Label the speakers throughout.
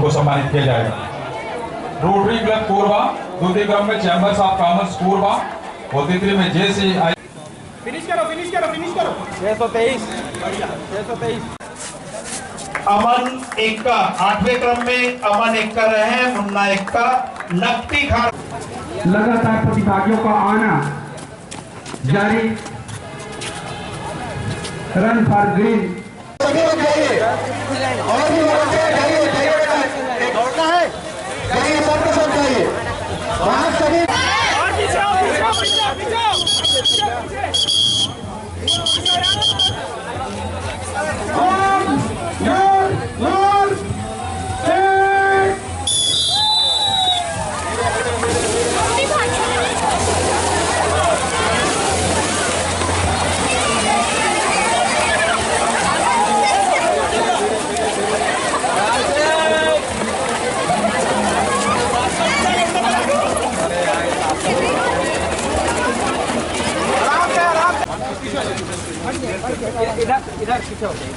Speaker 1: उनको सम्मानित किया जाएगा। रोटरी क्लब कोरबा, द्वितीय क्रम में चैंबर्स ऑफ कॉमर्स कोरबा और तीसरे में JCI।
Speaker 2: फिनिश करो 623
Speaker 3: अमन एक्का 8वें क्रम में अमन एक्का रहे, मुन्ना एक्का नकटी खान।
Speaker 4: लगातार प्रतिभागियों का आना जारी। Run for green.
Speaker 5: और भी दौड़ना है, जाइए सबके सब जाइए वहां सभी।
Speaker 2: इधर पीछे हो जाइए।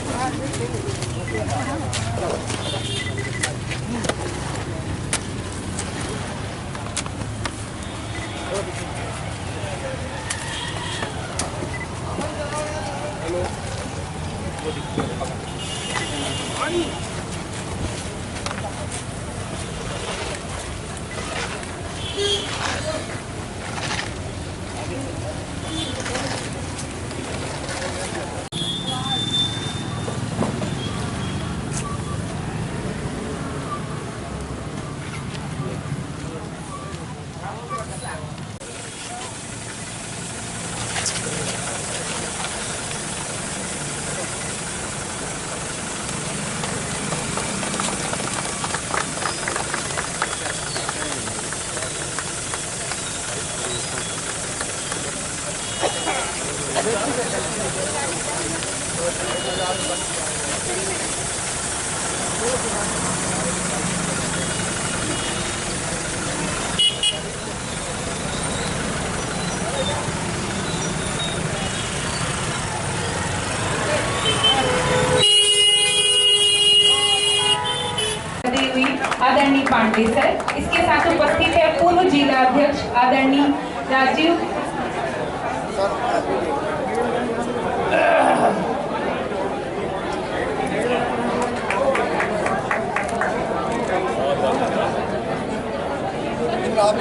Speaker 6: आदरणीय पांडे सर, इसके साथ उपस्थित है पूर्व जिला अध्यक्ष आदरणीय राजीव।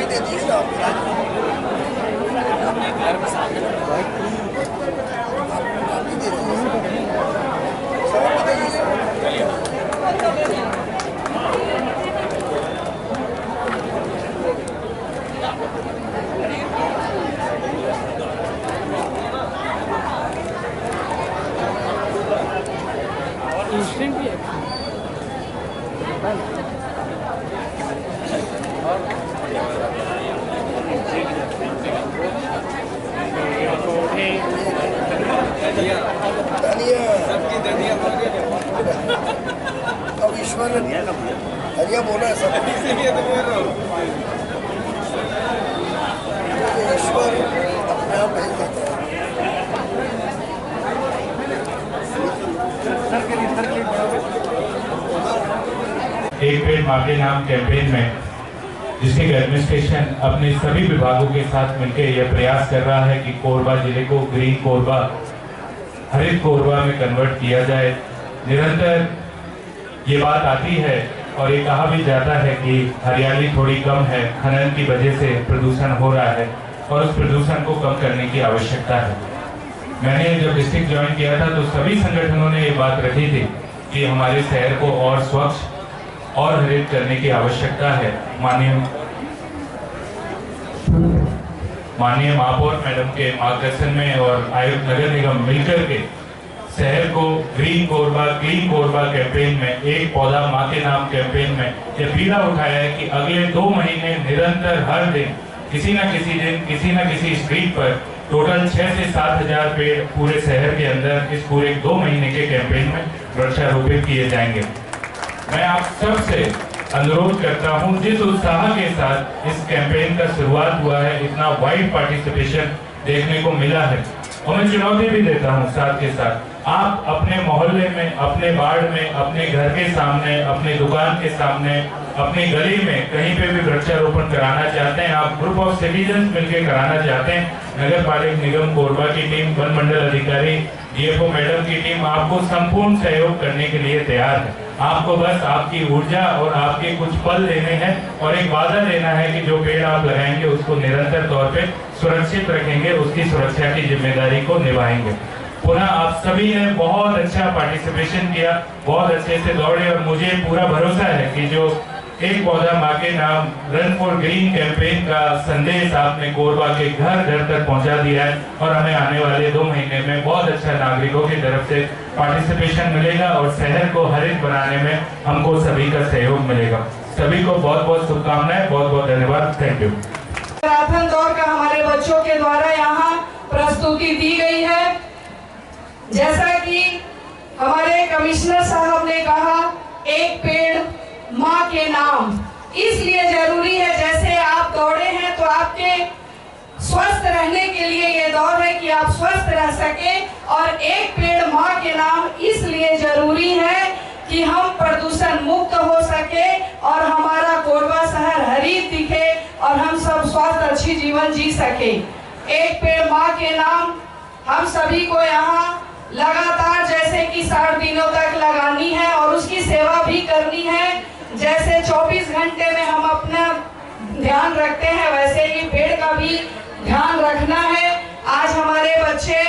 Speaker 5: दे दीजिए
Speaker 2: इंस्टेंट भी है।
Speaker 5: अब ईश्वर हरिया बोला है सब, ईश्वर अपने आप भेज देता है।
Speaker 7: एक पेड़ माँ के नाम कैंपेन में डिस्ट्रिक्ट एडमिनिस्ट्रेशन अपने सभी विभागों के साथ मिलकर यह प्रयास कर रहा है कि कोरबा जिले को ग्रीन कोरबा, हरित कोरबा में कन्वर्ट किया जाए। निरंतर ये बात आती है और ये कहा भी जाता है कि हरियाली थोड़ी कम है, खनन की वजह से प्रदूषण हो रहा है और उस प्रदूषण को कम करने की आवश्यकता है। मैंने जब डिस्ट्रिक्ट ज्वाइन किया था तो सभी संगठनों ने ये बात रखी थी कि हमारे शहर को और स्वच्छ और हरित करने की आवश्यकता है। माननीय महापौर मैडम के मार्गदर्शन में और आयुक्त नगर निगम मिलकर के शहर को green Korba clean Korba campaign में, एक पौधा माँ के नाम कैंपेन में यह बीड़ा उठाया है कि अगले 2 महीने निरंतर हर दिन किसी न किसी स्ट्रीट पर टोटल 6 से 7 हजार पेड़ पूरे शहर के अंदर इस पूरे 2 महीने के कैंपेन में वृक्षारोपित किए जाएंगे। मैं आप सबसे अनुरोध करता हूं, जिस उत्साह के साथ इस कैंपेन का शुरुआत हुआ है, इतना वाइड पार्टिसिपेशन देखने को मिला है और मैं चुनौती भी देता हूं साथ के साथ आप अपने मोहल्ले में, अपने वार्ड में, अपने घर के सामने, अपने दुकान के सामने, अपनी गली में कहीं पे भी वृक्षारोपण कराना चाहते हैं, आप ग्रुप ऑफ सिटीजन्स मिलकर कराना चाहते हैं, नगर पालिका निगम कोरबा की टीम, वन मंडल अधिकारी, डीएफओ मैडम की टीम आपको संपूर्ण सहयोग करने के लिए तैयार है। आपको बस आपकी ऊर्जा और आपके कुछ पल लेने हैं और एक वादा लेना है कि जो पेड़ आप लगाएंगे उसको निरंतर तौर पे सुरक्षित रखेंगे, उसकी सुरक्षा की जिम्मेदारी को निभाएंगे। पुनः आप सभी ने बहुत अच्छा पार्टिसिपेशन किया, बहुत अच्छे से दौड़े और मुझे पूरा भरोसा है कि जो एक पौधा माँ के नाम रन फॉर ग्रीन कैंपेन का संदेश आपने कोरबा के घर घर तक पहुंचा दिया है और हमें आने वाले 2 महीने में बहुत अच्छा नागरिकों की तरफ से पार्टिसिपेशन मिलेगा और शहर को हरित बनाने में हमको सभी का सहयोग मिलेगा। सभी को बहुत बहुत शुभकामनाएं, बहुत बहुत धन्यवाद। Thank you.
Speaker 8: मैराथन दौड़ का हमारे बच्चों के द्वारा यहाँ प्रस्तुति दी गई है। जैसा कि हमारे कमिश्नर साहब ने कहा, एक पेड़ माँ के नाम इसलिए जरूरी है, जैसे आप दौड़े हैं तो आपके स्वस्थ रहने के लिए ये दौड़ है कि आप स्वस्थ रह सके, और एक पेड़ माँ के नाम इसलिए जरूरी है कि हम प्रदूषण मुक्त हो सके और हमारा कोरबा शहर हरित दिखे और हम सब स्वस्थ अच्छी जीवन जी सके। एक पेड़ माँ के नाम हम सभी को यहाँ लगातार जैसे कि 60 दिनों तक लगानी है और उसकी सेवा भी करनी है। जैसे 24 घंटे में हम अपना ध्यान रखते हैं, वैसे ही पेड़ का भी ध्यान रखना है। आज हमारे बच्चे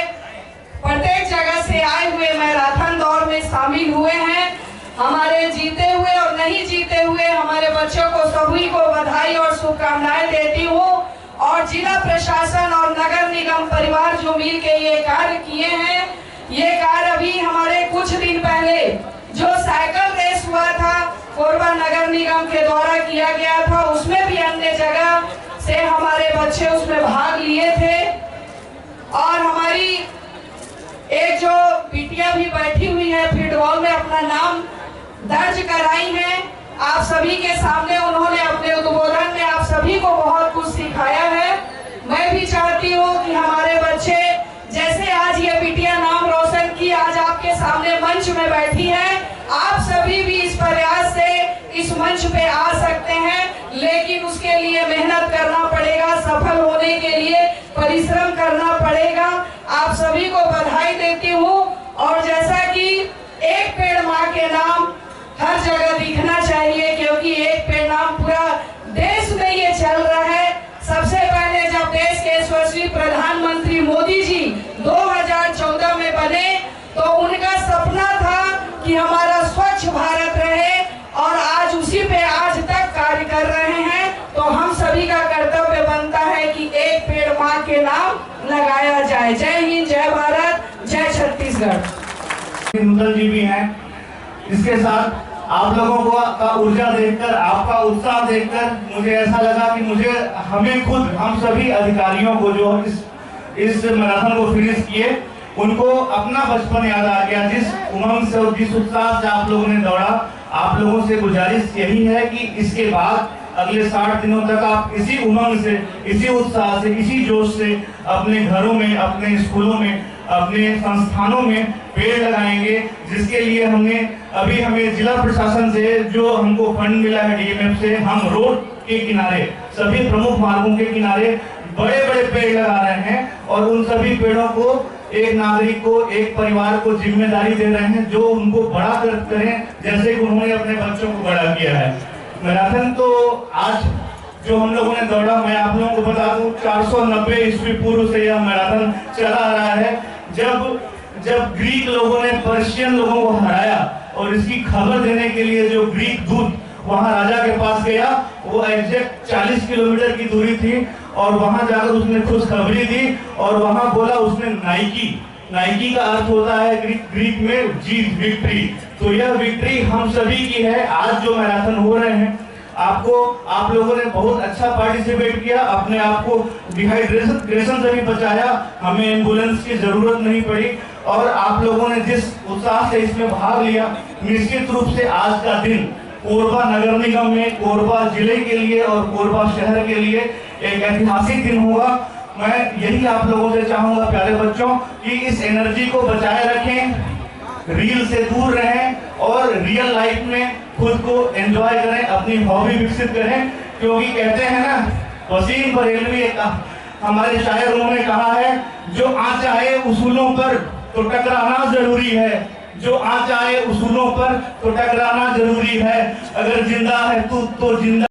Speaker 8: प्रत्येक जगह से आए हुए मैराथन दौड़ में शामिल हुए हैं। हमारे जीते हुए और नहीं जीते हुए हमारे बच्चों को सभी को बधाई और शुभकामनाएं देती हूँ। और जिला प्रशासन और नगर निगम परिवार जो मिल के ये कार्य किए हैं, ये कार्य अभी हमारे कुछ दिन पहले जो साइकिल रेस हुआ था कोरबा नगर निगम के द्वारा किया गया था, उसमें भी अन्य जगह से हमारे बच्चे उसमें भाग लिए थे। और हमारी एक जो बिटिया भी बैठी हुई है फुटबॉल में अपना नाम दर्ज कराई है। आप सभी के सामने उन्होंने अपने उद्बोधन में आप सभी को बहुत कुछ सिखाया है। मैं भी चाहती हूँ कि हमारे बच्चे जैसे आज ये बिटिया नाम रोशन की, आज आपके सामने मंच में बैठी है, आप सभी भी इस प्रयास से इस मंच पे आ सकते हैं, लेकिन उसके लिए मेहनत करना पड़ेगा, सफल होने के लिए परिश्रम करना पड़ेगा। आप सभी को बधाई देती हूँ। और जैसा कि एक पेड़ माँ के नाम हर जगह दिखना चाहिए, क्योंकि एक पेड़ नाम पूरा देश में ये चल रहा है। सबसे पहले जब देश के यशस्वी प्रधानमंत्री मोदी जी 2014 में बने तो उनका सपना था कि हमारा स्वच्छ भारत रहे, और आज उसी पे आज तक कार्य कर रहे हैं। तो हम सभी का कर्तव्य बनता है कि एक पेड़ माँ के नाम लगाया जाए। जय हिंद, जय भारत, जय छत्तीसगढ़।
Speaker 3: नूतन जी भी हैं। इसके साथ आप लोगों का ऊर्जा देखकर, आपका उत्साह देखकर मुझे ऐसा लगा कि हमें खुद, हम सभी अधिकारियों को जो इस मैराथन को फिनिश किए, उनको अपना बचपन याद आ गया। जिस उमंग से और जिस उत्साह से आप लोगों ने दौड़ा, आप लोगों से गुजारिश यही है कि इसके बाद अगले 60 दिनों तक आप इसी उमंग से, इसी उत्साह से, इसी जोश से अपने घरों में, अपने स्कूलों में, अपने संस्थानों में पेड़ लगाएंगे। जिसके लिए हमें जिला प्रशासन से जो हमको फंड मिला है डीएमएफ से, हम रोड के किनारे, सभी प्रमुख मार्गों के किनारे बड़े बड़े पेड़ लगा रहे हैं और उन सभी पेड़ों को एक नागरिक को, एक परिवार को जिम्मेदारी दे रहे हैं जो उनको बड़ा करें, जैसे कि उन्होंने अपने बच्चों को बड़ा किया है। मैराथन तो आज जो हम लोगों ने दौड़ा, मैं आप लोगों को बता दूं 490 ईस्वी पूर्व से यह मैराथन चला आ रहा है। जब ग्रीक लोगों ने पर्शियन लोगों को हराया और इसकी खबर देने के लिए जो ग्रीक दूत वहां राजा के पास गया, वो एग्जैक्ट 40 किलोमीटर की दूरी थी और वहां जाकर उसने खुशखबरी दी और वहां बोला उसने नाइकी का अर्थ होता है ग्रीक में जीत, विक्ट्री। तो यह विक्ट्री हम सभी की है। आज जो मैराथन हो रहे हैं, आप लोगों ने बहुत अच्छा पार्टिसिपेट किया, अपने आप को डिहाइड्रेशन से भी बचाया, हमें एम्बुलेंस की जरूरत नहीं पड़ी और आप लोगों ने जिस उत्साह से इसमें भाग लिया, निश्चित रूप से आज का दिन कोरबा नगर निगम में, कोरबा जिले के लिए और कोरबा शहर के लिए एक ऐतिहासिक दिन होगा। मैं यही आप लोगों से चाहूंगा प्यारे बच्चों कि इस एनर्जी को बचाए रखें, रील से दूर रहें और रियल लाइफ में खुद को एंजॉय करें, अपनी हॉबी विकसित करें। क्योंकि कहते हैं ना, वसीम बरेलवी हमारे शायर उन्होंने कहा है, जो आँच आए उसूलों पर तो टकराना जरूरी है, जो आँच आए उसूलों पर तो टकराना जरूरी है। अगर जिंदा है तू तो जिंदा